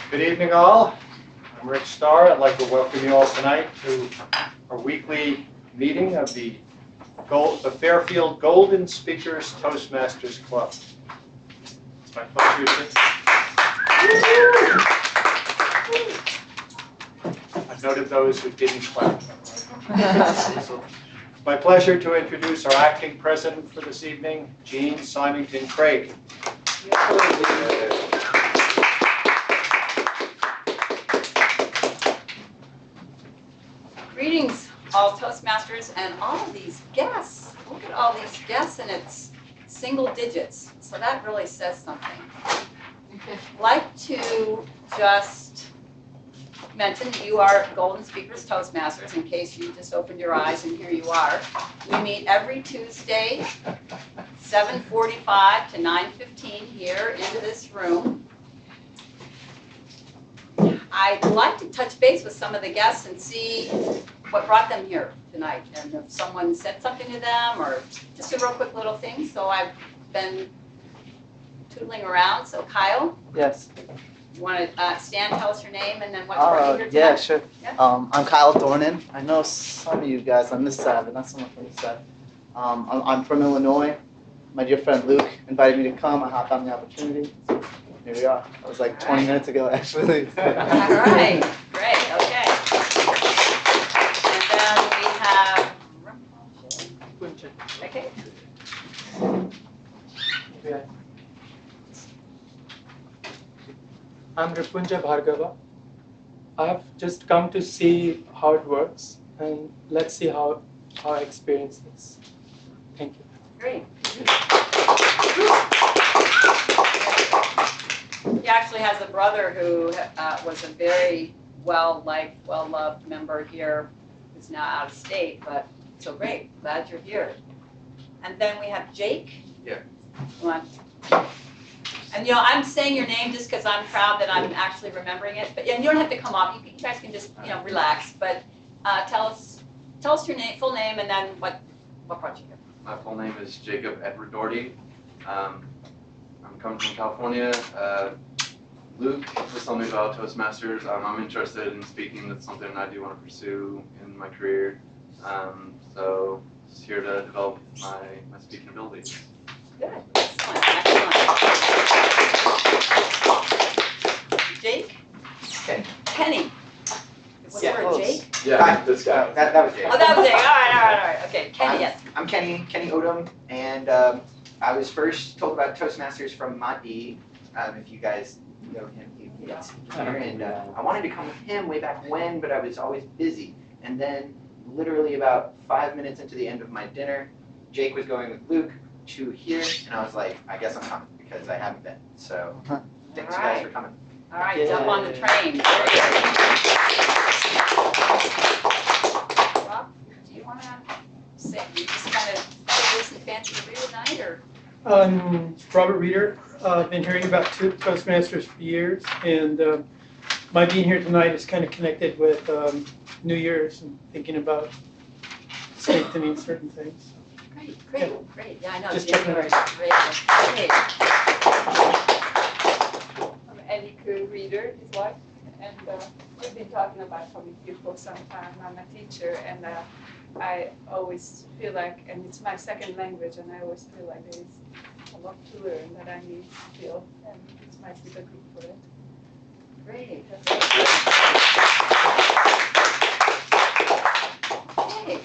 Good evening, all. I'm Rick Starr. I'd like to welcome you all tonight to our weekly meeting of the Fairfield Golden Speakers Toastmasters Club. It's my pleasure to... I've noted those who didn't clap. My pleasure to introduce our acting president for this evening, Jean Symington Craig. Greetings, all Toastmasters and all of these guests. Look at all these guests, and it's single digits, so that really says something. I'd like to just mention that you are Golden Speakers Toastmasters, in case you just opened your eyes and here you are. We meet every Tuesday, 7:45 to 9:15 here into this room. I'd like to touch base with some of the guests and see what brought them here tonight, and if someone said something to them, or just a real quick little thing. So I've been tootling around. So Kyle? Yes. You want to stand, tell us your name, and then what brought you here tonight? Yeah, sure. Yeah? I'm Kyle Thornan. I know some of you guys on this side, but not so much on this side. I'm from Illinois. My dear friend Luke invited me to come. I hopped on the opportunity. So here we are. That was like 20 minutes ago, actually. All right, great, okay. And then we have, okay. I'm Ripunja Bhargava. I've just come to see how it works, and let's see how I experience this. Thank you. Great. He actually has a brother who was a very well-liked, well-loved member here, who's now out of state, but so great. Glad you're here. And then we have Jake. Yeah. And I'm saying your name just because I'm proud that I'm actually remembering it. But you don't have to come up. You guys can just relax. But tell us your name, full name, and then what brought you here. My full name is Jacob Edward Doherty. I'm coming from California. Luke was telling me about Toastmasters. I'm interested in speaking. That's something I do want to pursue in my career. So just here to develop my speaking abilities. Good. Excellent. Jake? Kenny. Was the word Jake? Yeah, this guy. That was Jake. Oh, that was Jake. All right. Okay, Kenny, yes. I'm Kenny Odom, and I was first told about Toastmasters from Bethe. If you guys know him, he's here, and I wanted to come with him way back when, but I was always busy. And then, literally about 5 minutes into the end of my dinner, Jake was going with Luke to here, and I was like, I guess I'm coming, because I haven't been. So, thanks you guys for coming. All right, jump on the train. Rob, do you want to say, you just kind of listen fancy to read tonight, or? Robert Reeder. I've been hearing about Toastmasters for years, and my being here tonight is kind of connected with New Year's and thinking about strengthening certain things. Great. Yeah, I know. Just checking it out. Great. I'm Annie Reeder, his wife, and we've been talking about community for some time. I'm a teacher, and I always feel like, and it's my second language, and I always feel like there is a lot to learn that I need still, and this might be the group for it. Great. Okay.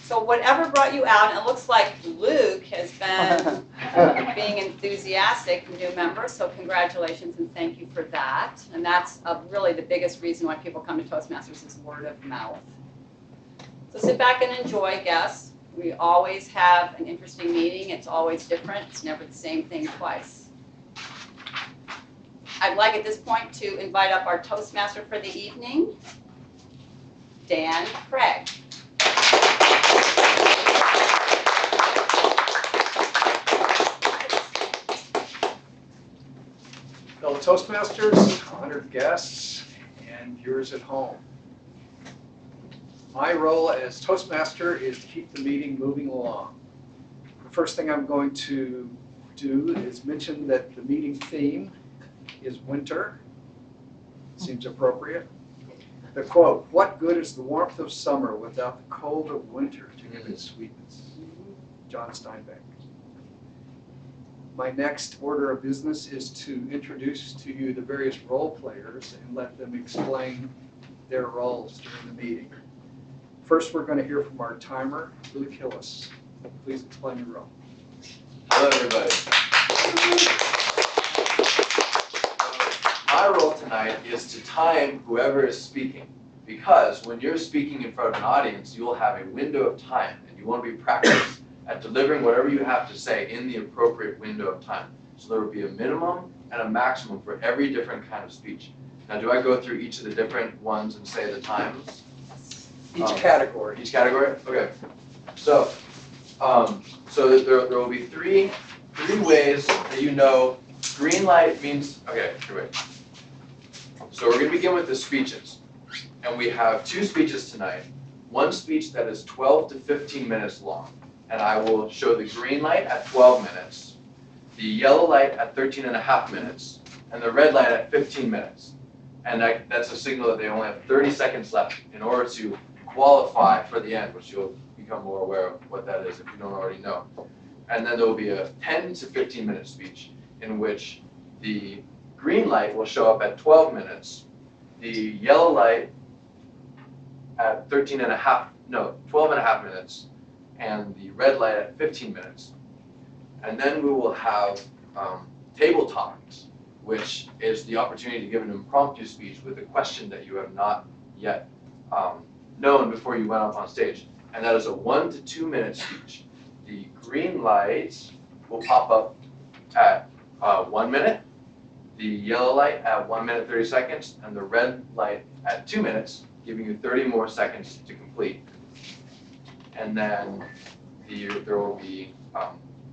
So whatever brought you out, and it looks like Luke has been being enthusiastic, new member, so congratulations and thank you for that. And that's really the biggest reason why people come to Toastmasters is word of mouth. So sit back and enjoy, guests. We always have an interesting meeting. It's always different. It's never the same thing twice. I'd like at this point to invite up our Toastmaster for the evening, Dan Craig. Fellow Toastmasters, honored guests, and viewers at home. My role as Toastmaster is to keep the meeting moving along. The first thing I'm going to do is mention that the meeting theme is winter, Seems appropriate. The quote, "What good is the warmth of summer without the cold of winter to give it sweetness?" John Steinbeck. My next order of business is to introduce to you the various role players and let them explain their roles during the meeting. First, we're going to hear from our timer, Luke Hillis. Please explain your role. Hello, everybody. My role tonight is to time whoever is speaking, because when you're speaking in front of an audience, you will have a window of time, and you want to be practiced at delivering whatever you have to say in the appropriate window of time. So there will be a minimum and a maximum for every different kind of speech. Now, do I go through each of the different ones and say the times? Each category. Each category? Okay. So, there will be three ways that you know green light means, okay, here wait. So we're going to begin with the speeches. And we have 2 speeches tonight. One speech that is 12 to 15 minutes long. And I will show the green light at 12 minutes, the yellow light at 13.5 minutes, and the red light at 15 minutes. And that's a signal that they only have 30 seconds left in order to qualify for the end, which you'll become more aware of what that is if you don't already know. And then there will be a 10 to 15 minute speech in which the green light will show up at 12 minutes, the yellow light at 12.5 minutes, and the red light at 15 minutes. And then we will have table topics, which is the opportunity to give an impromptu speech with a question that you have not yet known before you went up on stage. And that is a 1 to 2 minute speech. The green lights will pop up at 1 minute, the yellow light at 1 minute 30 seconds, and the red light at 2 minutes, giving you 30 more seconds to complete. And then there will be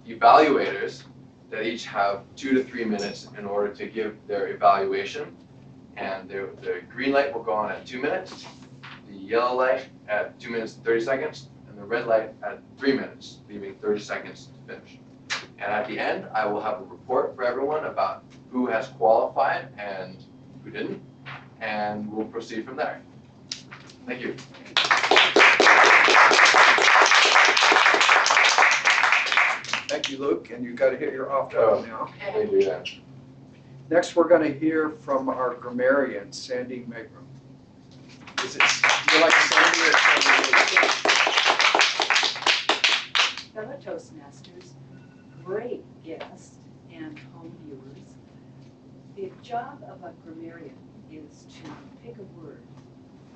evaluators that each have 2 to 3 minutes in order to give their evaluation. And the green light will go on at 2 minutes, the yellow light at 2 minutes and 30 seconds, and the red light at 3 minutes, leaving 30 seconds to finish. And at the end, I will have a report for everyone about who has qualified and who didn't, and we'll proceed from there. Thank you. Thank you, Luke, and you've got to hit your off button now. Thank you, Dan. Next, we're going to hear from our grammarian, Sandy Megram. Do you like Sandy or Sandy? Fellow Toastmasters, great guests, and home viewers. The job of a grammarian is to pick a word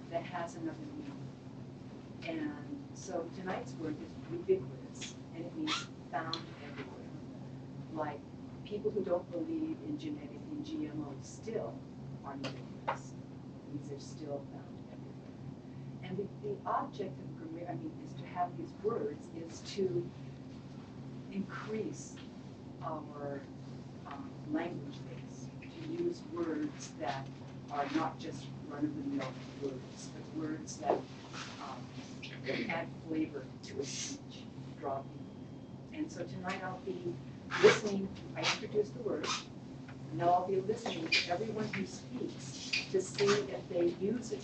that has another meaning. And so tonight's word is ubiquitous, and it means found everywhere. Like people who don't believe in GMOs still are ubiquitous. It means they're still found everywhere. And the object of grammar, is to have these words, is to increase our language base, to use words that are not just run-of-the-mill words, but words that add flavor to a speech, draw people. And so tonight I'll be listening, I introduce the word, and now I'll be listening to everyone who speaks to see if they use it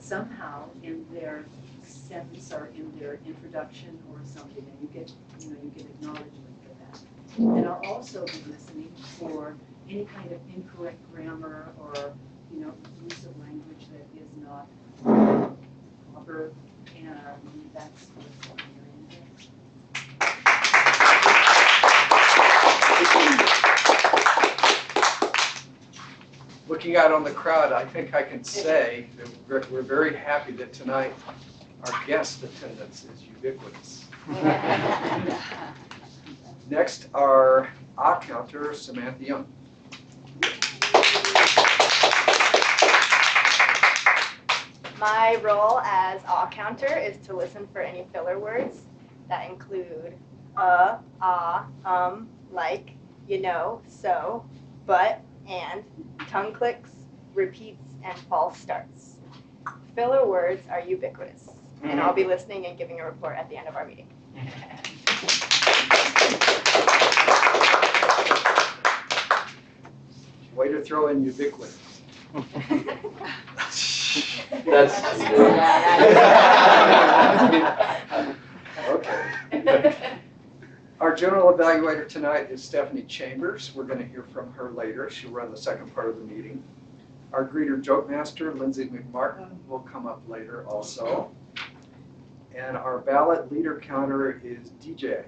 somehow in their sentence or in their introduction or something, and you get acknowledgement for that. And I'll also be listening for any kind of incorrect grammar or use of language that is not proper, and that's what I'm hearing. Looking out on the crowd, I think I can say that we're very happy that tonight our guest attendance is ubiquitous. Next, our counter, Samantha Young. My role as counter is to listen for any filler words that include like, so, but, and, tongue clicks, repeats, and false starts. Filler words are ubiquitous, and I'll be listening and giving a report at the end of our meeting. Way to throw in ubiquitous. That's Okay. Our general evaluator tonight is Stephanie Chambers. We're going to hear from her later. She'll run the second part of the meeting. Our greeter joke master, Lindsay McMartin, will come up later also. And our ballot leader counter is DJ.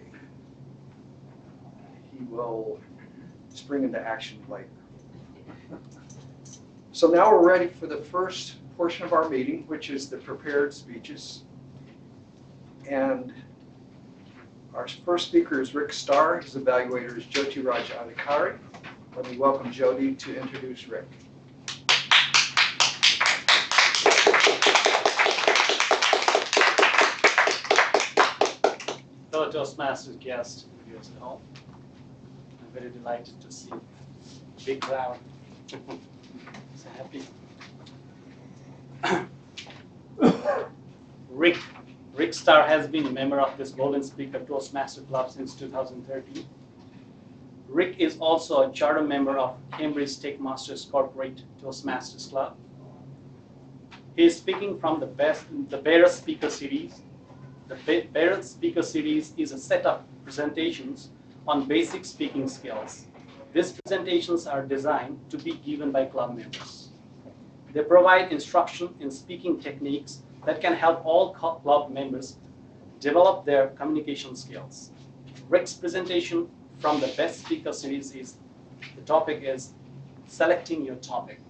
He will spring into action later. So now we're ready for the first portion of our meeting, which is the prepared speeches. And our first speaker is Rick Starr. His evaluator is Jyoti Raj Adhikari. Let me welcome Jyoti to introduce Rick. Fellow Toastmasters guests, viewers at home. I'm very delighted to see a big crowd. So happy. Rick Starr has been a member of this Golden Speaker Toastmaster Club since 2013. Rick is also a charter member of Cambridge Masters Corporate Toastmasters Club. He is speaking from the Better Speaker Series. The Better Speaker Series is a set of presentations on basic speaking skills. These presentations are designed to be given by club members. They provide instruction in speaking techniques that can help all club members develop their communication skills. Rick's presentation from the Best Speaker Series is, the topic is selecting your topic.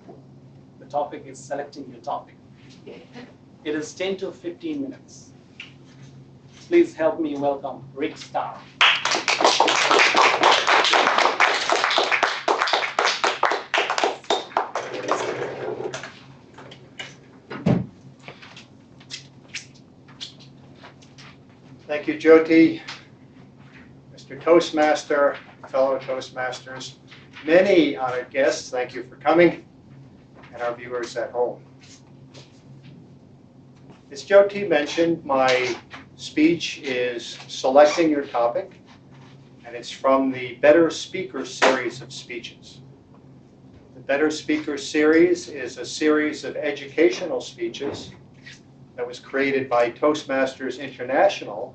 The topic is selecting your topic. It is 10 to 15 minutes. Please help me welcome Rick Starr. Thank you, Jyoti. Mr. Toastmaster, fellow Toastmasters, many honored guests, thank you for coming, and our viewers at home. As Jyoti mentioned, my speech is selecting your topic, and it's from the Better Speaker series of speeches. The Better Speaker series is a series of educational speeches that was created by Toastmasters International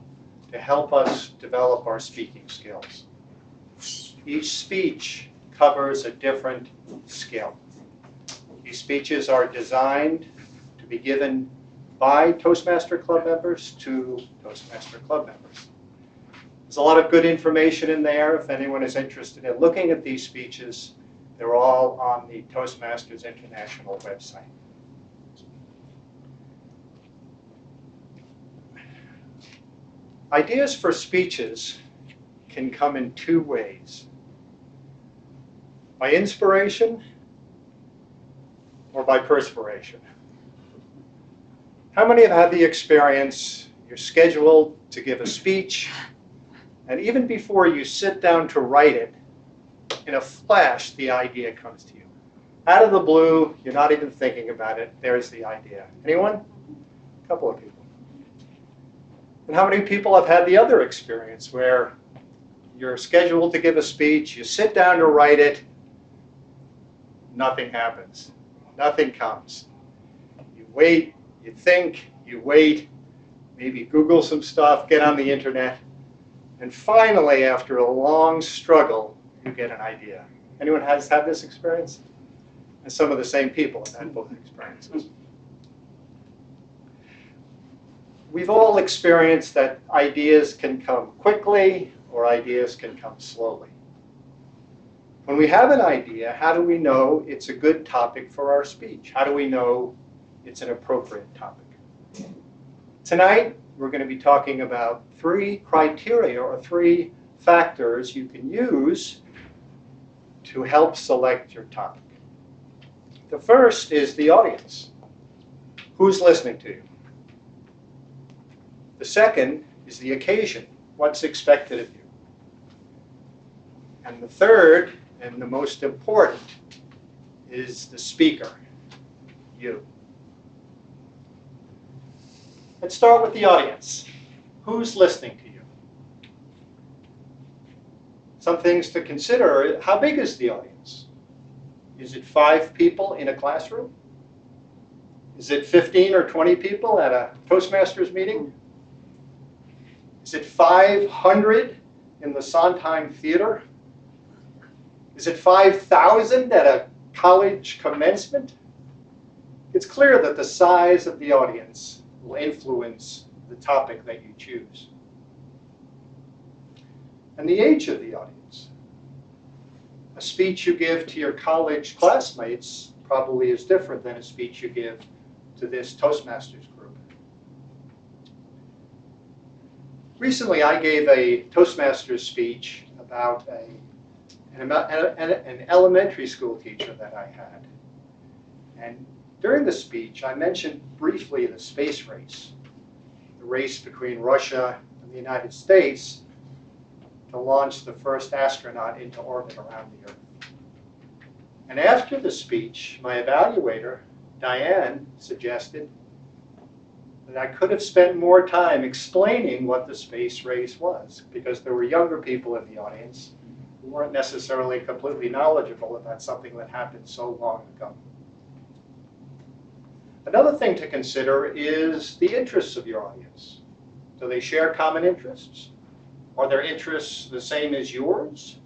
to help us develop our speaking skills. Each speech covers a different skill. These speeches are designed to be given by Toastmaster Club members to Toastmaster Club members. There's a lot of good information in there. If anyone is interested in looking at these speeches, they're all on the Toastmasters International website. Ideas for speeches can come in two ways: by inspiration or by perspiration. How many have had the experience, you're scheduled to give a speech, and even before you sit down to write it, in a flash the idea comes to you? Out of the blue, you're not even thinking about it, there's the idea. Anyone? A couple of people. And how many people have had the other experience where you're scheduled to give a speech, you sit down to write it, nothing happens, nothing comes. You wait, you think, you wait, maybe Google some stuff, get on the internet, and finally, after a long struggle, you get an idea. Anyone has had this experience? And some of the same people have had both experiences. We've all experienced that ideas can come quickly or ideas can come slowly. When we have an idea, how do we know it's a good topic for our speech? How do we know it's an appropriate topic? Tonight, we're going to be talking about 3 criteria or 3 factors you can use to help select your topic. The first is the audience. Who's listening to you? The second is the occasion. What's expected of you? And the third, and the most important, is the speaker, you. Let's start with the audience. Who's listening to you? Some things to consider: how big is the audience? Is it 5 people in a classroom? Is it 15 or 20 people at a Toastmasters meeting? Is it 500 in the Sondheim Theater? Is it 5,000 at a college commencement? It's clear that the size of the audience will influence the topic that you choose. And the age of the audience. A speech you give to your college classmates probably is different than a speech you give to this Toastmasters group. Recently, I gave a Toastmasters speech about an elementary school teacher that I had. And during the speech, I mentioned briefly the space race, the race between Russia and the United States to launch the first astronaut into orbit around the Earth. And after the speech, my evaluator, Diane, suggested that I could have spent more time explaining what the space race was, because there were younger people in the audience who weren't necessarily completely knowledgeable about something that happened so long ago. Another thing to consider is the interests of your audience. Do they share common interests? Are their interests the same as yours?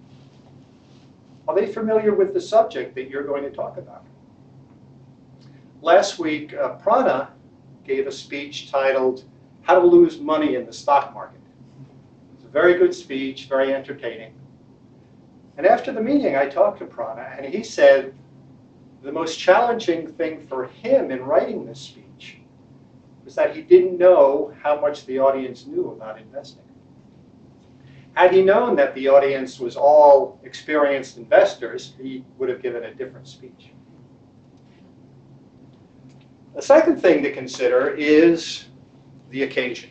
Are they familiar with the subject that you're going to talk about? Last week, Prana gave a speech titled, How to Lose Money in the Stock Market. It's a very good speech, very entertaining. And after the meeting, I talked to Prana, and he said the most challenging thing for him in writing this speech was that he didn't know how much the audience knew about investing. Had he known that the audience was all experienced investors, he would have given a different speech. The second thing to consider is the occasion.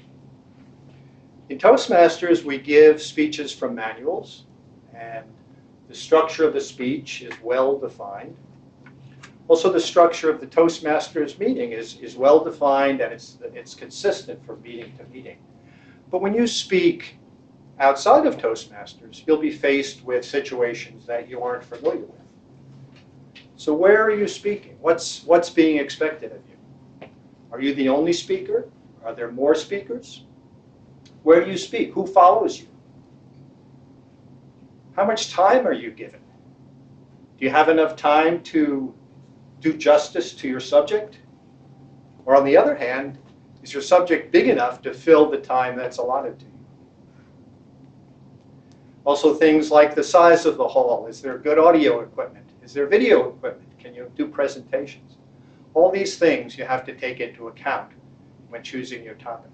In Toastmasters, we give speeches from manuals, and the structure of the speech is well defined. Also, the structure of the Toastmasters meeting is well defined, and it's consistent from meeting to meeting. But when you speak outside of Toastmasters, you'll be faced with situations that you aren't familiar with. So where are you speaking? What's being expected of you? Are you the only speaker? Are there more speakers? Where do you speak? Who follows you? How much time are you given? Do you have enough time to do justice to your subject? Or on the other hand, is your subject big enough to fill the time that's allotted to you? Also things like the size of the hall. Is there good audio equipment? Is there video equipment? Can you do presentations? All these things you have to take into account when choosing your topic.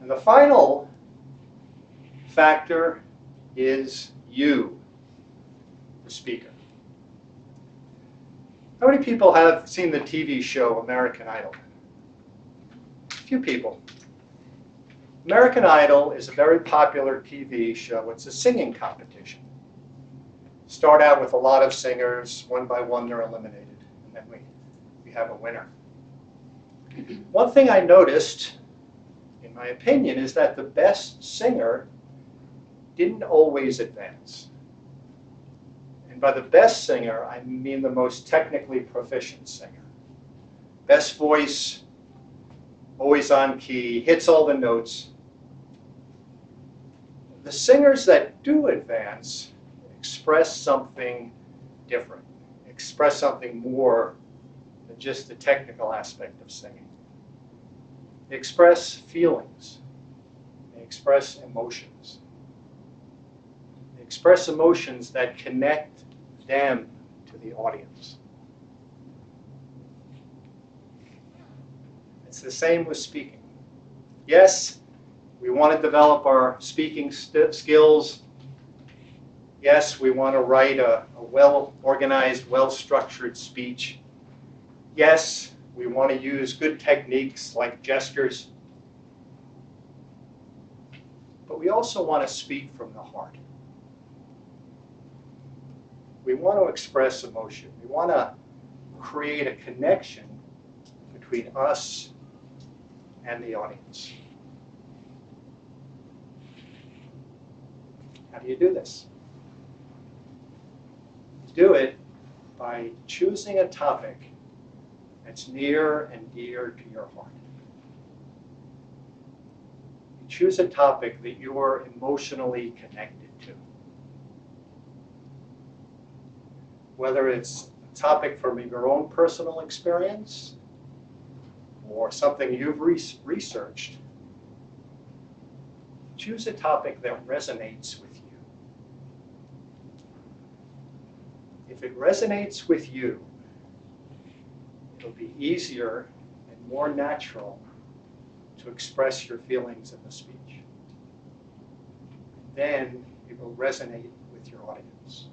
And the final factor is you, the speaker. How many people have seen the TV show American Idol? A few people. American Idol is a very popular TV show. It's a singing competition. Start out with a lot of singers. One by one, they're eliminated. And then we have a winner. One thing I noticed, in my opinion, is that the best singer didn't always advance. And by the best singer, I mean the most technically proficient singer. Best voice, always on key, hits all the notes. The singers that do advance express something different, express something more than just the technical aspect of singing. They express feelings. They express emotions. They express emotions that connect them to the audience. It's the same with speaking. Yes, we want to develop our speaking skills. Yes, we want to write a well-organized, well-structured speech. Yes, we want to use good techniques like gestures. But we also want to speak from the heart. We want to express emotion. We want to create a connection between us and the audience. How do you do this? do it by choosing a topic that's near and dear to your heart. You choose a topic that you're emotionally connected to. Whether it's a topic from your own personal experience or something you've researched, choose a topic that resonates with you. If it resonates with you, it'll be easier and more natural to express your feelings in the speech. Then it will resonate with your audience.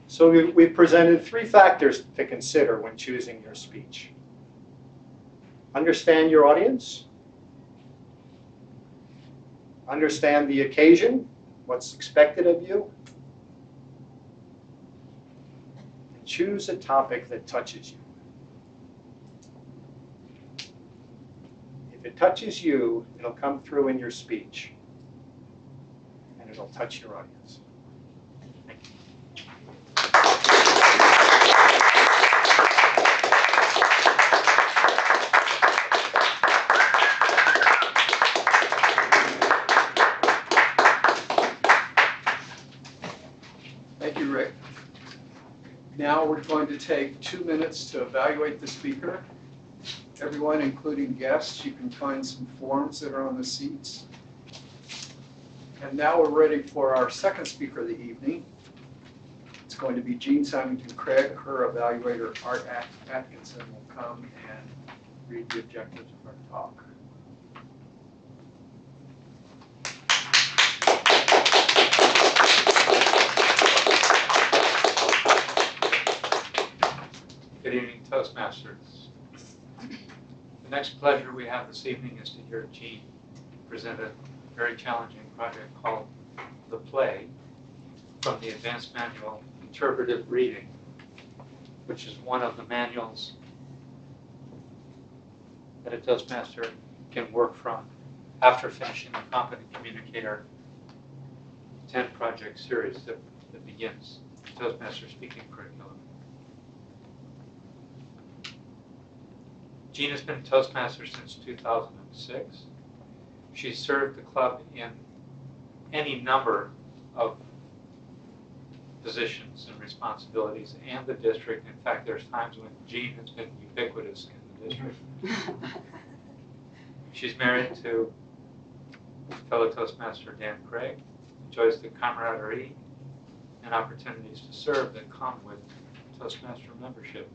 So we've presented 3 factors to consider when choosing your speech. Understand your audience. Understand the occasion, what's expected of you. And choose a topic that touches you. If it touches you, it'll come through in your speech, and it'll touch your audience. Thank you. Thank you, Rick. Now we're going to take 2 minutes to evaluate the speaker. Everyone, including guests, you can find some forms that are on the seats. And now we're ready for our second speaker of the evening. It's going to be Jean Symington Craig. Her evaluator, Art Atkinson, will come and read the objectives of our talk. Good evening, Toastmasters. The next pleasure we have this evening is to hear Jean present a very challenging project called The Play from the Advanced Manual Interpretive Reading, which is one of the manuals that a Toastmaster can work from after finishing the Competent Communicator 10 project series that begins the Toastmaster speaking curriculum. Jean has been Toastmaster since 2006. She's served the club in any number of positions and responsibilities and the district. In fact, there's times when Jean has been ubiquitous in the district. She's married to fellow Toastmaster Dan Craig, enjoys the camaraderie and opportunities to serve that come with Toastmaster membership.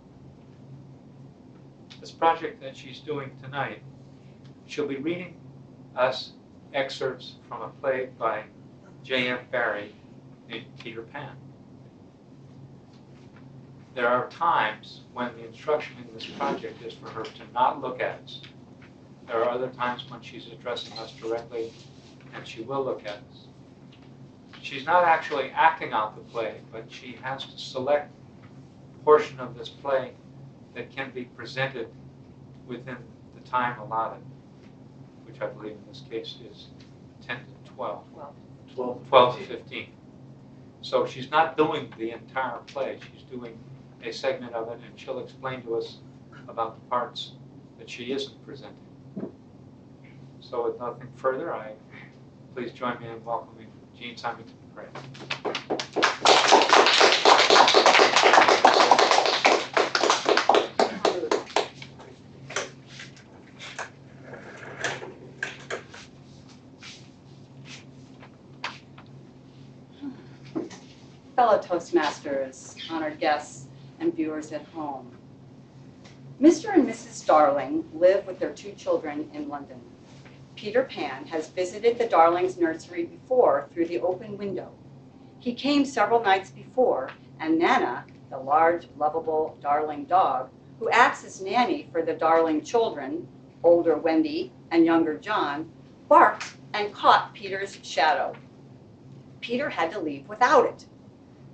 This project that she's doing tonight, she'll be reading us excerpts from a play by J.M. Barrie named Peter Pan. There are times when the instruction in this project is for her to not look at us. There are other times when she's addressing us directly and she will look at us. She's not actually acting out the play, but she has to select a portion of this play that can be presented within the time allotted, which I believe in this case is 10 to 12. 12 to 15. So she's not doing the entire play. She's doing a segment of it, and she'll explain to us about the parts that she isn't presenting. So with nothing further, please join me in welcoming Jean Symington Craig. Fellow Toastmasters, honored guests, and viewers at home. Mr. and Mrs. Darling live with their 2 children in London. Peter Pan has visited the Darlings' nursery before through the open window. He came several nights before, and Nana, the large, lovable Darling dog, who acts as nanny for the Darling children, older Wendy and younger John, barked and caught Peter's shadow. Peter had to leave without it.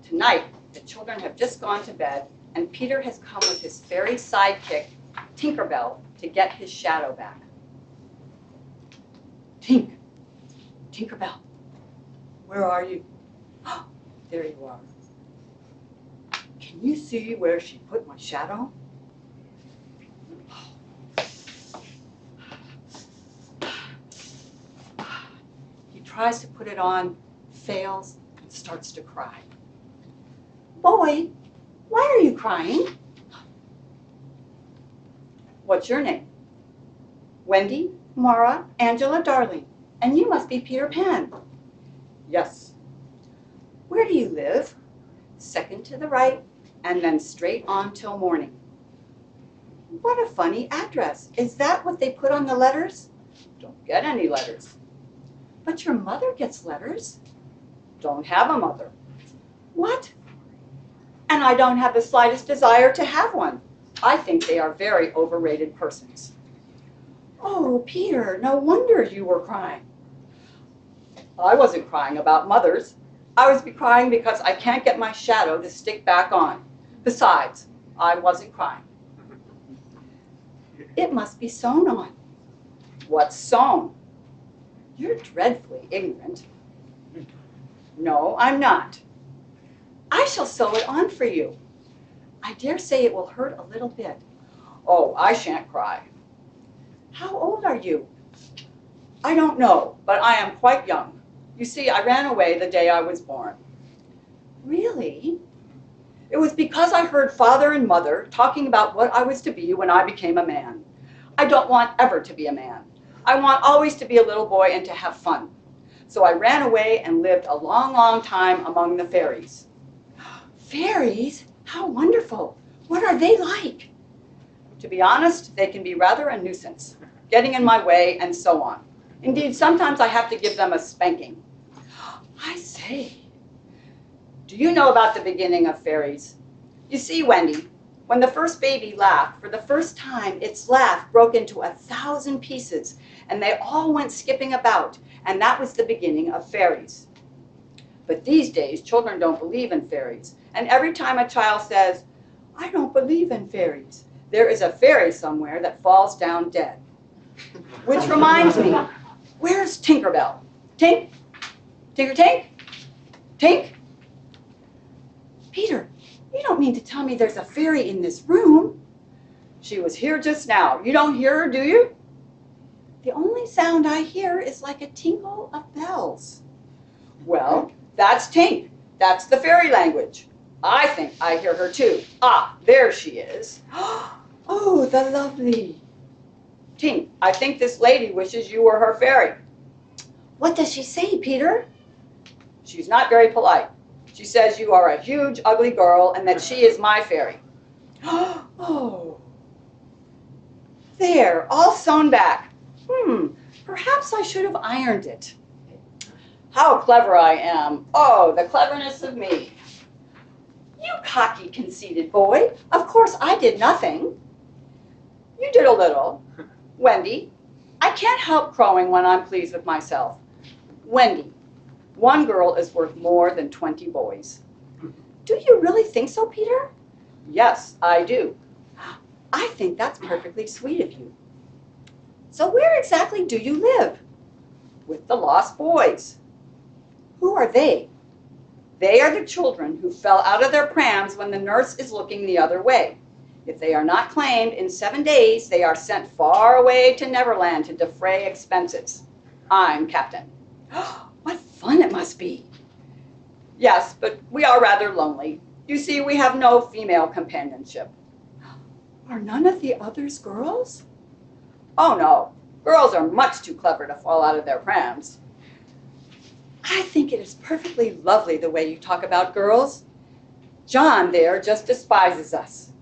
Tonight, the children have just gone to bed, and Peter has come with his fairy sidekick, Tinkerbell, to get his shadow back. Tink, Tinkerbell, where are you? There you are. Can you see where she put my shadow? He tries to put it on, fails, and starts to cry. Boy, why are you crying? What's your name? Wendy, Mara, Angela, Darling. And you must be Peter Pan. Yes. Where do you live? Second to the right, and then straight on till morning. What a funny address. Is that what they put on the letters? Don't get any letters. But your mother gets letters. Don't have a mother. What? And I don't have the slightest desire to have one. I think they are very overrated persons. Oh, Peter, no wonder you were crying. I wasn't crying about mothers. I was crying because I can't get my shadow to stick back on. Besides, I wasn't crying. It must be sewn on. What's sewn? You're dreadfully ignorant. No, I'm not. I shall sew it on for you. I dare say it will hurt a little bit. Oh, I shan't cry. How old are you? I don't know, but I am quite young. You see, I ran away the day I was born. Really? It was because I heard father and mother talking about what I was to be when I became a man. I don't want ever to be a man. I want always to be a little boy and to have fun. So I ran away and lived a long, long time among the fairies. Fairies? How wonderful. What are they like? To be honest, they can be rather a nuisance, getting in my way and so on. Indeed, sometimes I have to give them a spanking. I say, do you know about the beginning of fairies? You see, Wendy, when the first baby laughed, for the first time, its laugh broke into 1,000 pieces, and they all went skipping about, and that was the beginning of fairies. But these days, children don't believe in fairies, and every time a child says, I don't believe in fairies, there is a fairy somewhere that falls down dead. Which reminds me, where's Tinkerbell? Tink? Tinker-tink? Tink? Peter, you don't mean to tell me there's a fairy in this room? She was here just now. You don't hear her, do you? The only sound I hear is like a tinkle of bells. Well, that's Tink. That's the fairy language. I think I hear her too. Ah, there she is. Oh, the lovely. Tink, I think this lady wishes you were her fairy. What does she say, Peter? She's not very polite. She says you are a huge, ugly girl and that she is my fairy. Oh. There, all sewn back. Perhaps I should have ironed it. How clever I am. Oh, the cleverness of me. You cocky, conceited boy. Of course I did nothing. You did a little. Wendy, I can't help crowing when I'm pleased with myself. Wendy, one girl is worth more than 20 boys. Do you really think so, Peter? Yes, I do. I think that's perfectly sweet of you. So where exactly do you live? With the lost boys. Who are they? They are the children who fell out of their prams when the nurse is looking the other way. If they are not claimed in 7 days, they are sent far away to Neverland to defray expenses. I'm captain. What fun it must be. Yes, but we are rather lonely. You see, we have no female companionship. Are none of the others girls? Oh no, girls are much too clever to fall out of their prams. I think it is perfectly lovely the way you talk about girls. John there just despises us.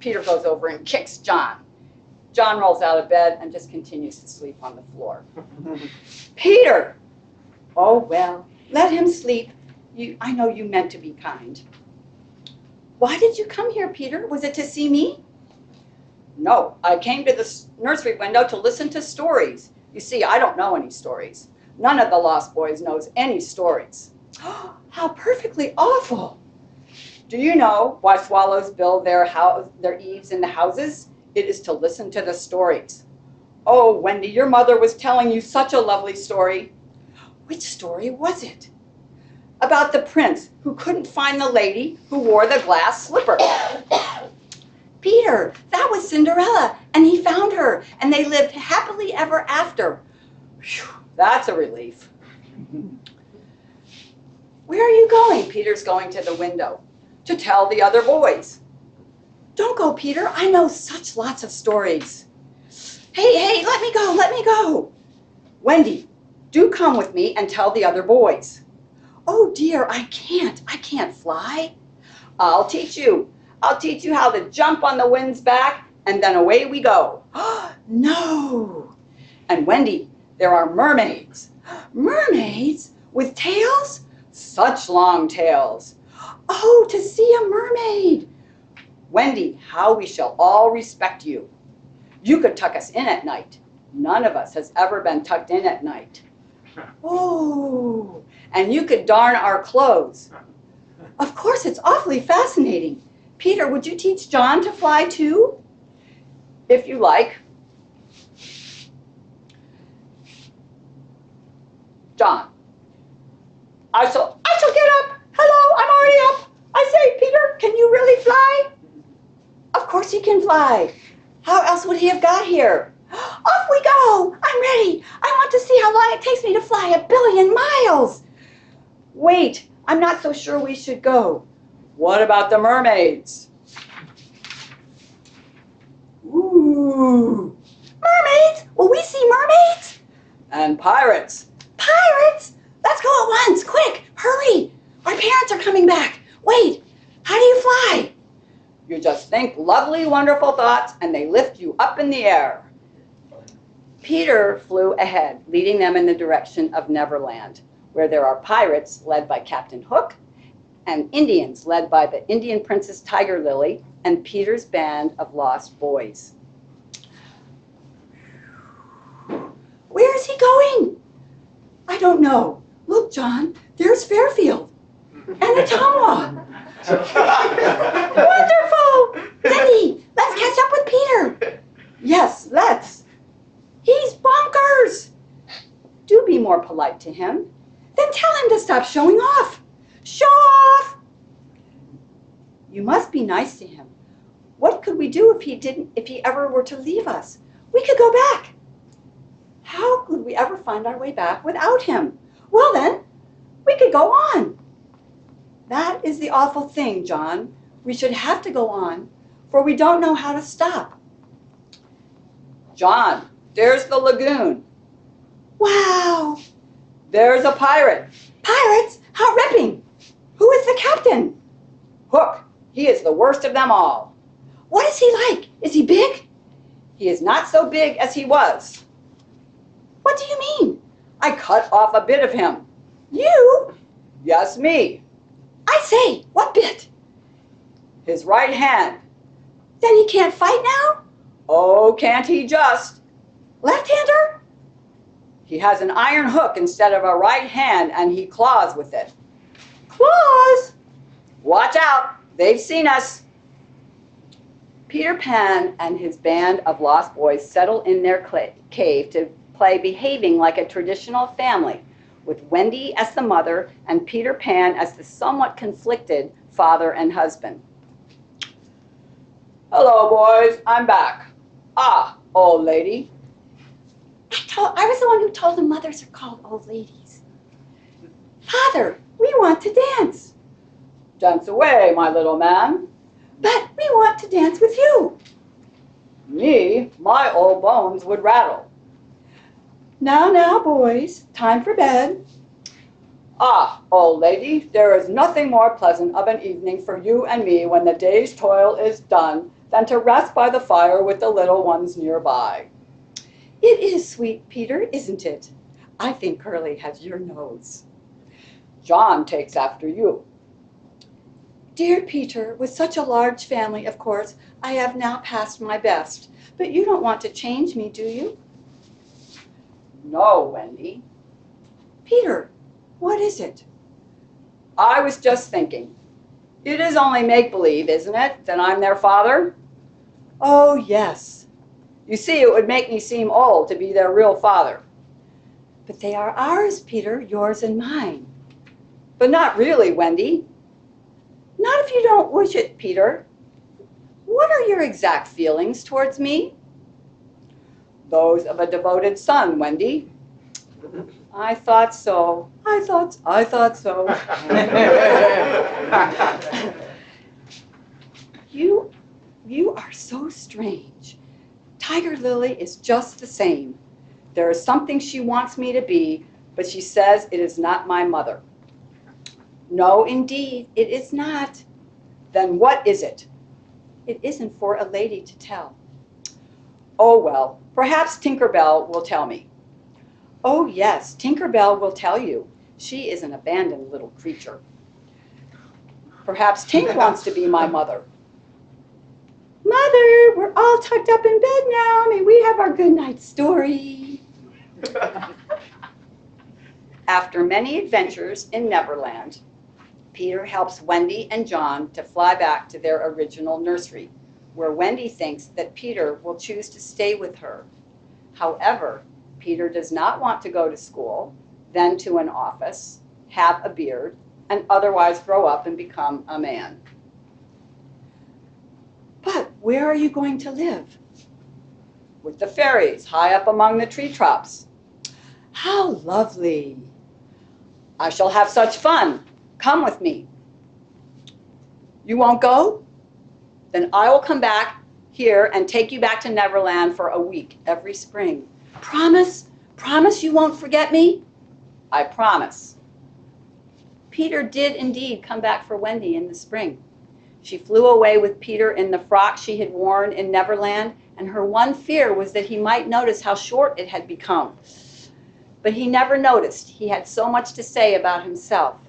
Peter goes over and kicks John. John rolls out of bed and just continues to sleep on the floor. Peter! Oh, well, let him sleep. I know you meant to be kind. Why did you come here, Peter? Was it to see me? No, I came to the nursery window to listen to stories. You see, I don't know any stories. None of the Lost Boys knows any stories. How perfectly awful. Do you know why swallows build their eaves in the houses? It is to listen to the stories. Oh, Wendy, your mother was telling you such a lovely story. Which story was it? About the prince who couldn't find the lady who wore the glass slipper. Peter, that was Cinderella, and he found her, and they lived happily ever after. Whew, that's a relief. Where are you going? Peter's going to the window to tell the other boys. Don't go, Peter. I know such lots of stories. Hey, let me go, let me go. Wendy, do come with me and tell the other boys. Oh dear, I can't fly. I'll teach you. I'll teach you how to jump on the wind's back, and then away we go. No. And Wendy, there are mermaids. Mermaids with tails? Such long tails. Oh, to see a mermaid. Wendy, how we shall all respect you. You could tuck us in at night. None of us has ever been tucked in at night. Oh, and you could darn our clothes. Of course, it's awfully fascinating. Peter, would you teach John to fly too? If you like. John. I shall get up. Hello, I'm already up. I say, Peter, can you really fly? Of course he can fly. How else would he have got here? Off we go. I'm ready. I want to see how long it takes me to fly 1 billion miles. Wait, I'm not so sure we should go. What about the mermaids? Ooh, mermaids? Will we see mermaids? And pirates. Pirates? Let's go at once, quick, hurry. Our parents are coming back. Wait, how do you fly? You just think lovely, wonderful thoughts, and they lift you up in the air. Peter flew ahead, leading them in the direction of Neverland, where there are pirates led by Captain Hook, and Indians led by the Indian Princess Tiger Lily, and Peter's band of lost boys. Where is he going? I don't know. Look, John, there's Fairfield and Ottumwa. Wonderful! Wendy, let's catch up with Peter. Yes, let's. He's bonkers. Do be more polite to him. Then tell him to stop showing off. Show off! You must be nice to him. What could we do if he ever were to leave us? We could go back. How could we ever find our way back without him? Well then, we could go on. That is the awful thing, John. We should have to go on, for we don't know how to stop. John, there's the lagoon. Wow! There's a pirate. Pirates? How ripping! Who is the captain? Hook. He is the worst of them all. What is he like? Is he big? He is not so big as he was. What do you mean? I cut off a bit of him. You? Yes, me. I say, what bit? His right hand. Then he can't fight now? Oh, can't he just? Left-hander? He has an iron hook instead of a right hand, and he claws with it. Claws? Watch out, they've seen us. Peter Pan and his band of lost boys settle in their cave to play behaving like a traditional family, with Wendy as the mother and Peter Pan as the somewhat conflicted father and husband. Hello, boys, I'm back. Ah, old lady. I was the one who told them mothers are called old ladies. Father, we want to dance. Dance away, my little man. But we want to dance with you. Me, my old bones would rattle. Now, boys, time for bed. Ah, old lady, there is nothing more pleasant of an evening for you and me when the day's toil is done than to rest by the fire with the little ones nearby. It is sweet, Peter, isn't it? I think Curly has your nose. John takes after you. Dear Peter, with such a large family, of course, I have now passed my best. But you don't want to change me, do you? No, Wendy. Peter, what is it? I was just thinking. It is only make-believe, isn't it, that I'm their father? Oh, yes. You see, it would make me seem old to be their real father. But they are ours, Peter, yours and mine. But not really, Wendy. Not if you don't wish it, Peter. What are your exact feelings towards me? Those of a devoted son, Wendy. I thought so. I thought so. You are so strange. Tiger Lily is just the same. There is something she wants me to be, but she says it is not my mother. No, indeed, it is not. Then what is it? It isn't for a lady to tell. Oh, well, perhaps Tinkerbell will tell me. Oh, yes, Tinkerbell will tell you. She is an abandoned little creature. Perhaps Tink wants to be my mother. Mother, we're all tucked up in bed now. May we have our good night story? After many adventures in Neverland, Peter helps Wendy and John to fly back to their original nursery, where Wendy thinks that Peter will choose to stay with her. However, Peter does not want to go to school, then to an office, have a beard, and otherwise grow up and become a man. But where are you going to live? With the fairies, high up among the tree tops. How lovely. I shall have such fun. Come with me. You won't go? Then I will come back here and take you back to Neverland for a week every spring. Promise? Promise you won't forget me? I promise. Peter did indeed come back for Wendy in the spring. She flew away with Peter in the frock she had worn in Neverland, and her one fear was that he might notice how short it had become. But he never noticed. He had so much to say about himself.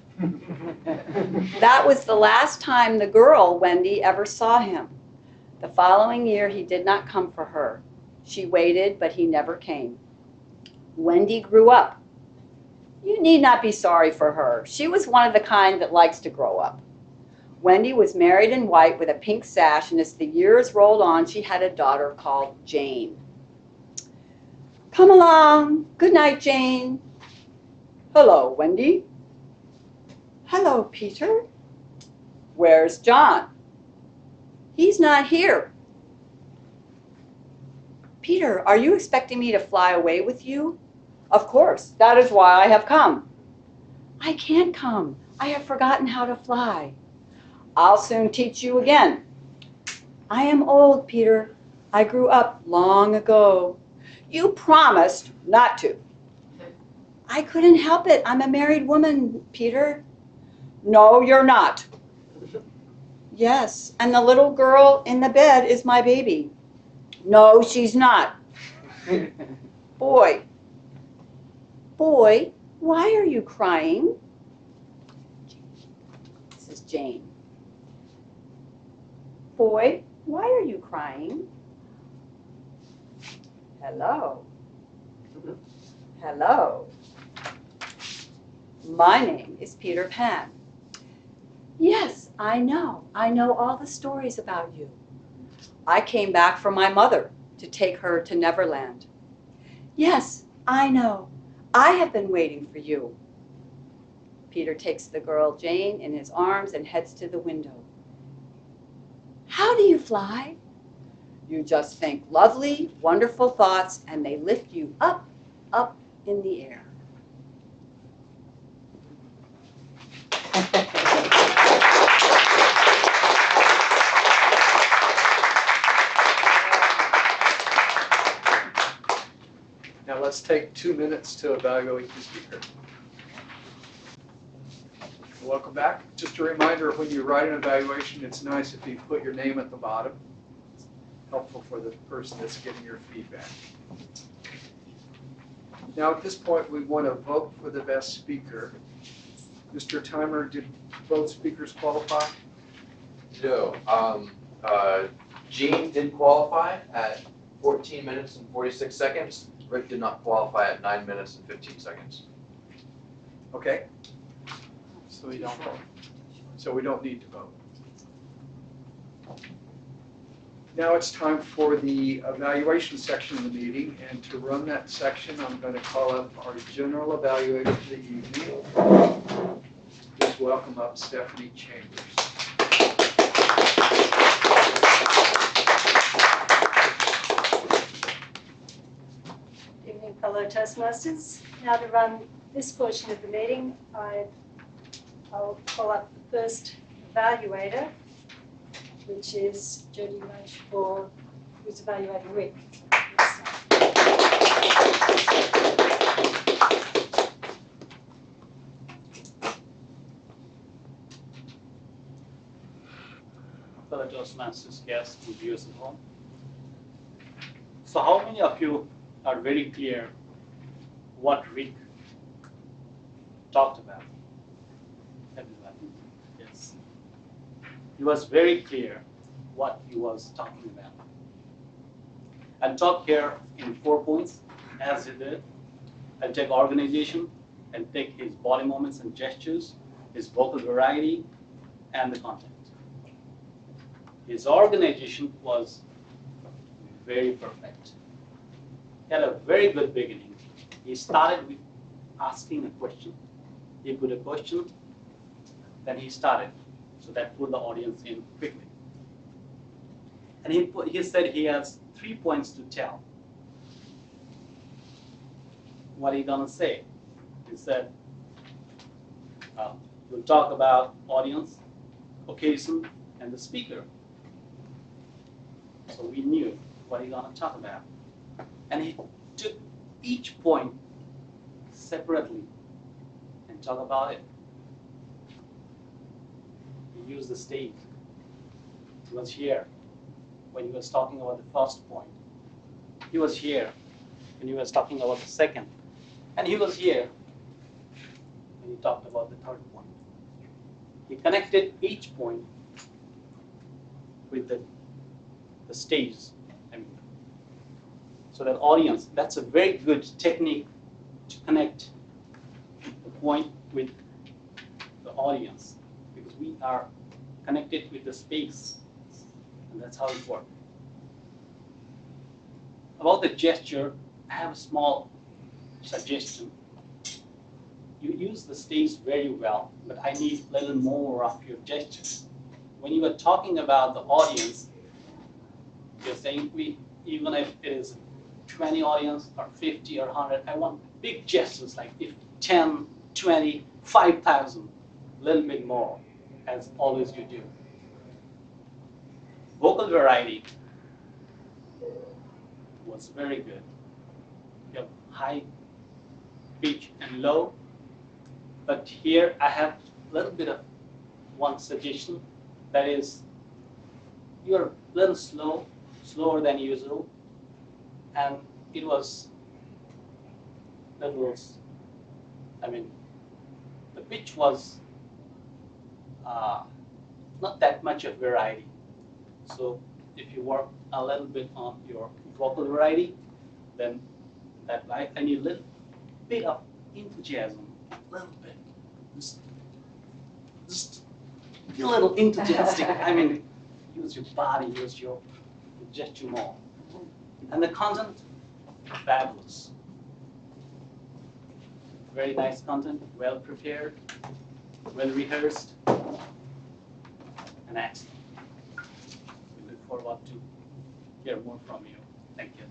That was the last time the girl, Wendy, ever saw him. The following year, he did not come for her. She waited, but he never came. Wendy grew up. You need not be sorry for her. She was one of the kind that likes to grow up. Wendy was married in white with a pink sash, and as the years rolled on, she had a daughter called Jane. Come along. Good night, Jane. Hello, Wendy. Hello, Peter. Where's John? He's not here. Peter, are you expecting me to fly away with you? Of course, that is why I have come. I can't come. I have forgotten how to fly. I'll soon teach you again. I am old, Peter. I grew up long ago. You promised not to. I couldn't help it. I'm a married woman, Peter. No, you're not. Yes, and the little girl in the bed is my baby. No, she's not. Boy, why are you crying? This is Jane. Boy, why are you crying? Hello. Hello. My name is Peter Pan. Yes, I know. I know all the stories about you. I came back for my mother to take her to Neverland. Yes, I know. I have been waiting for you. Peter takes the girl Jane in his arms and heads to the window. How do you fly? You just think lovely, wonderful thoughts, and they lift you up, up in the air. Now let's take 2 minutes to evaluate the speaker. Welcome back. Just a reminder, when you write an evaluation, it's nice if you put your name at the bottom. It's helpful for the person that's getting your feedback. Now at this point, we want to vote for the best speaker. Mr. Timer, did both speakers qualify? No. Gene did qualify at 14 minutes and 46 seconds. Rick did not qualify at 9 minutes and 15 seconds. Okay, So we don't vote. so we don't need to vote. Now it's time for the evaluation section of the meeting, and to run that section, I'm going to call up our general evaluator for the evening. Please welcome up Stephanie Chambers. Good evening, fellow Toastmasters. Now to run this portion of the meeting, I'll call up the first evaluator, which is Jody Munch, who's evaluating Rick. Fellow Toastmasters, guests, and viewers at home. So how many of you are very clear what Rick talked about? Everybody? Yes. He was very clear what he was talking about. I'll talk here in 4 points, as he did. I'll take organization, and take his body movements and gestures, his vocal variety, and the content. His organization was very perfect. He had a very good beginning. He started with asking a question. He put a question, then he started. So that pulled the audience in quickly. And he said he has 3 points to tell. What are you going to say? He said, we'll talk about audience, occasion, and the speaker. So we knew what he's going to talk about. And he took each point separately and talked about it. He used the stage. He was here when he was talking about the first point. He was here when he was talking about the second. And he was here when he talked about the third point. He connected each point with the stage. So that audience, that's a very good technique to connect the point with the audience, because we are connected with the space, and that's how it works. About the gesture, I have a small suggestion. You use the stage very well, but I need a little more of your gestures. When you are talking about the audience, you're saying, even if it is 20 audience or 50 or 100, I want big gestures like if 10, 20, 5,000, a little bit more, as always you do. Vocal variety was very good. You have high, pitch, and low, but here I have a little bit of one suggestion, that is, you're a little slower than usual, and it was little, the pitch was not that much of variety. So if you work a little bit on your vocal variety, then that I need a little bit of enthusiasm, a little bit. Just be a little enthusiastic. Use your body, use your gesture more. And the content, fabulous. Very nice content, well prepared, well rehearsed, and excellent. We look forward to hear more from you. Thank you.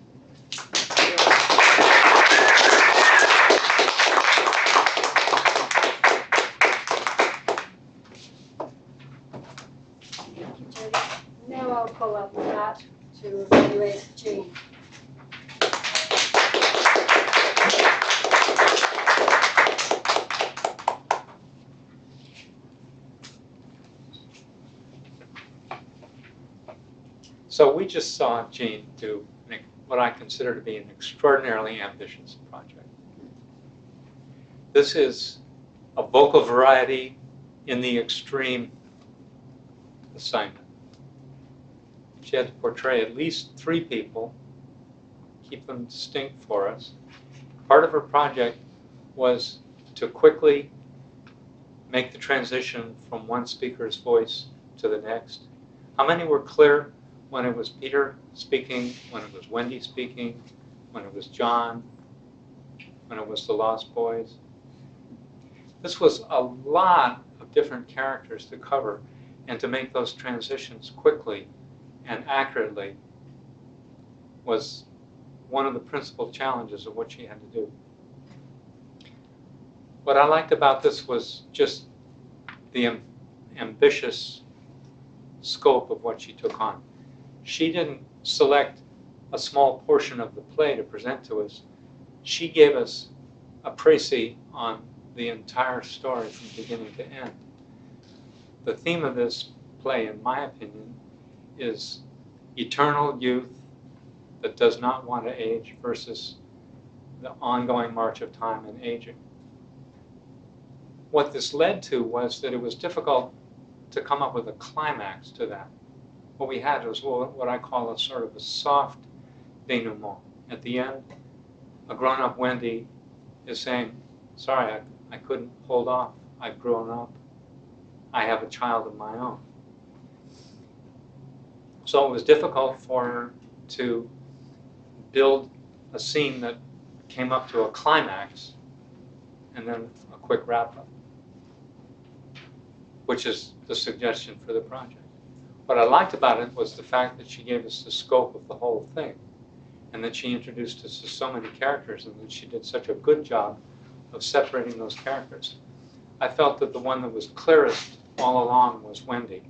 Thank you, Jody. Now I'll call up Matt to evaluate Jean. So we just saw Jean do what I consider to be an extraordinarily ambitious project. This is a vocal variety in the extreme assignment. She had to portray at least 3 people, keep them distinct for us. Part of her project was to quickly make the transition from one speaker's voice to the next. How many were clear when it was Peter speaking, when it was Wendy speaking, when it was John, when it was the Lost Boys. This was a lot of different characters to cover, and to make those transitions quickly and accurately was one of the principal challenges of what she had to do. What I liked about this was just the ambitious scope of what she took on. She didn't select a small portion of the play to present to us. She gave us a précis on the entire story from beginning to end. The theme of this play, in my opinion, is eternal youth that does not want to age versus the ongoing march of time and aging. What this led to was that it was difficult to come up with a climax to that. What we had was what I call a sort of a soft denouement. At the end, a grown-up Wendy is saying, sorry, I couldn't hold off. I've grown up. I have a child of my own. So it was difficult for her to build a scene that came up to a climax and then a quick wrap-up, which is the suggestion for the project. What I liked about it was the fact that she gave us the scope of the whole thing, and that she introduced us to so many characters, and that she did such a good job of separating those characters. I felt that the one that was clearest all along was Wendy.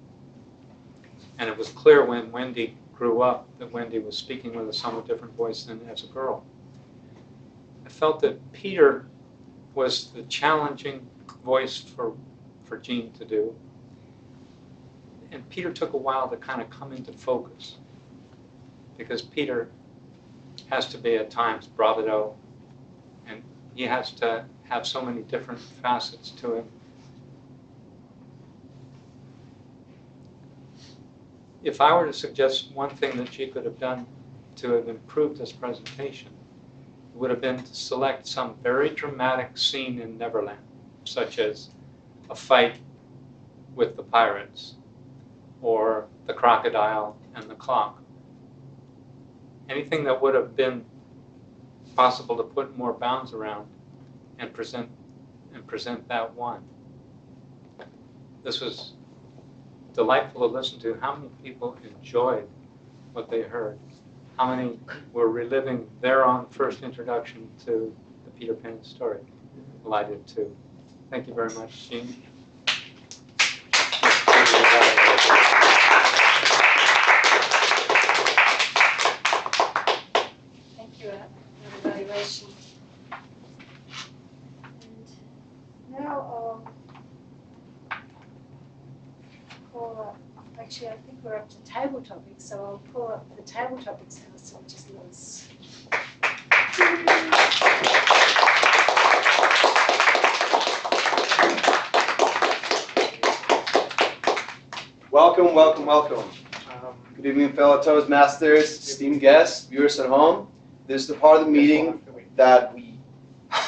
And it was clear when Wendy grew up that Wendy was speaking with a somewhat different voice than as a girl. I felt that Peter was the challenging voice for Jean to do. And Peter took a while to kind of come into focus, because Peter has to be at times bravado, and he has to have so many different facets to him. If I were to suggest one thing that she could have done to have improved this presentation, it would have been to select some very dramatic scene in Neverland, such as a fight with the pirates, or the crocodile and the clock. Anything that would have been possible to put more bounds around and present that one. This was delightful to listen to. How many people enjoyed what they heard? How many were reliving their own first introduction to the Peter Pan story? Well, I did too. Thank you very much, Jean. Thank you, an evaluation. And now, actually, I think we're up to table topics, so I'll pull up the table topics now, so it just knows. Welcome, welcome, welcome. Good evening, fellow Toastmasters, esteemed guests, viewers at home. This is the part of the meeting that we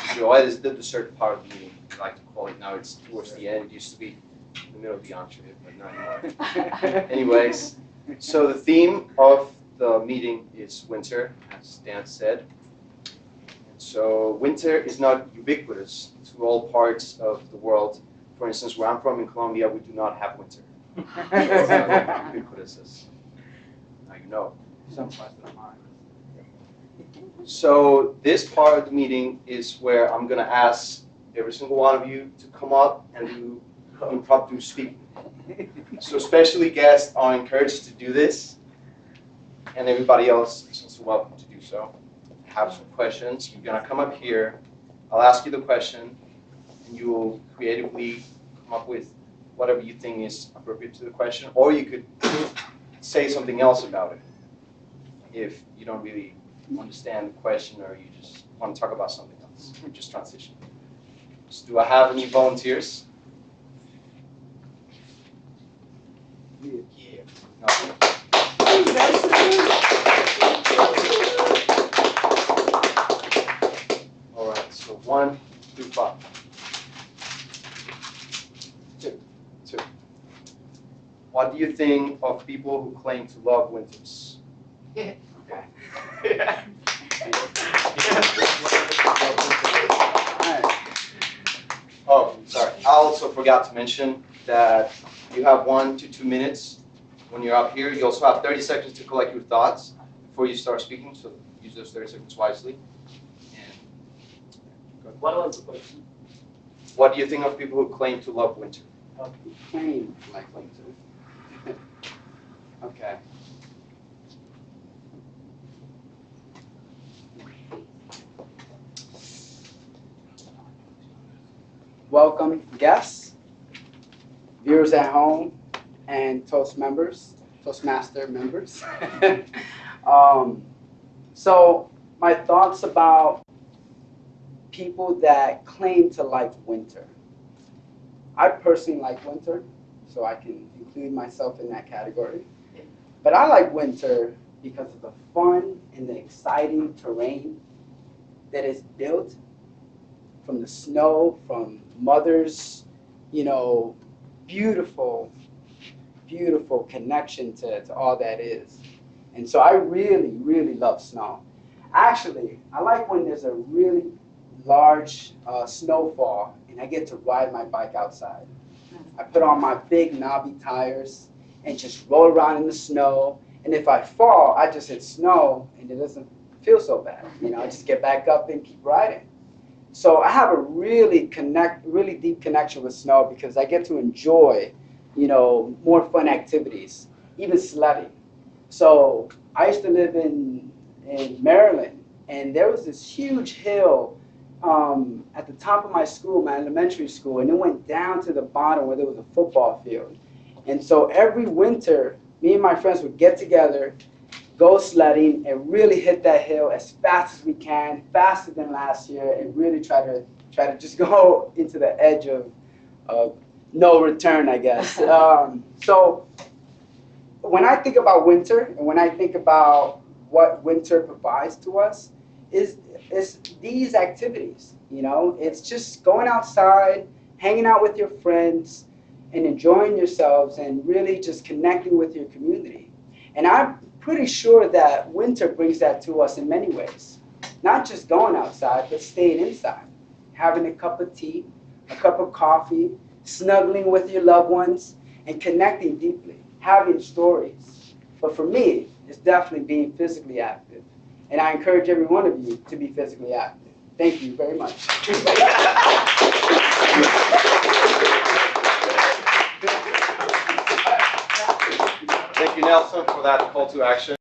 enjoy. This is the dessert part of the meeting, I like to call it. Now it's towards the end. It used to be in the middle of the entree, but not anymore. Anyways, so the theme of the meeting is winter, as Dan said. So winter is not ubiquitous to all parts of the world. For instance, where I'm from in Colombia, we do not have winter. It's not ubiquitous, as now you know. Some parts of mine. So this part of the meeting is where I'm going to ask every single one of you to come up and do impromptu speaking. So especially guests are encouraged to do this, and everybody else is also welcome to do so. Have some questions. You're going to come up here. I'll ask you the question, and you will creatively come up with whatever you think is appropriate to the question, or you could say something else about it if you don't really understand the question or you just want to talk about something else. Just transition. So do I have any volunteers? Yeah. No. All right, so 1 through 5. 2. what do you think of people who claim to love winters? Oh, sorry. I also forgot to mention that you have 1 to 2 minutes when you're up here. You also have 30 seconds to collect your thoughts before you start speaking, so use those 30 seconds wisely. And What was the question? what do you think of people who claim to love winter? Claim like winter. Okay. Welcome guests, viewers at home, and Toastmaster members. So my thoughts about people that claim to like winter. I personally like winter, so I can include myself in that category. But I like winter because of the fun and the exciting terrain that is built from the snow, from mother's, beautiful, beautiful connection to all that is. And so I really, really love snow. Actually, I like when there's a really large snowfall and I get to ride my bike outside. I put on my big knobby tires and just roll around in the snow. And if I fall, I just hit snow and it doesn't feel so bad. I just get back up and keep riding. So I have a really deep connection with snow because I get to enjoy, more fun activities, even sledding. So I used to live in Maryland, and there was this huge hill at the top of my school, my elementary school, and it went down to the bottom where there was a football field. And so every winter, me and my friends would get together, go sledding, and really hit that hill as fast as we can, faster than last year, and really try to just go into the edge of no return, I guess. So when I think about winter, and when I think about what winter provides to us, is these activities. It's just going outside, hanging out with your friends, and enjoying yourselves, and really just connecting with your community. And I'm pretty sure that winter brings that to us in many ways. Not just going outside, but staying inside, having a cup of tea, a cup of coffee, snuggling with your loved ones, and connecting deeply, having stories. But for me, it's definitely being physically active. And I encourage every one of you to be physically active. Thank you very much. Thank you, Nelson, for that call to action.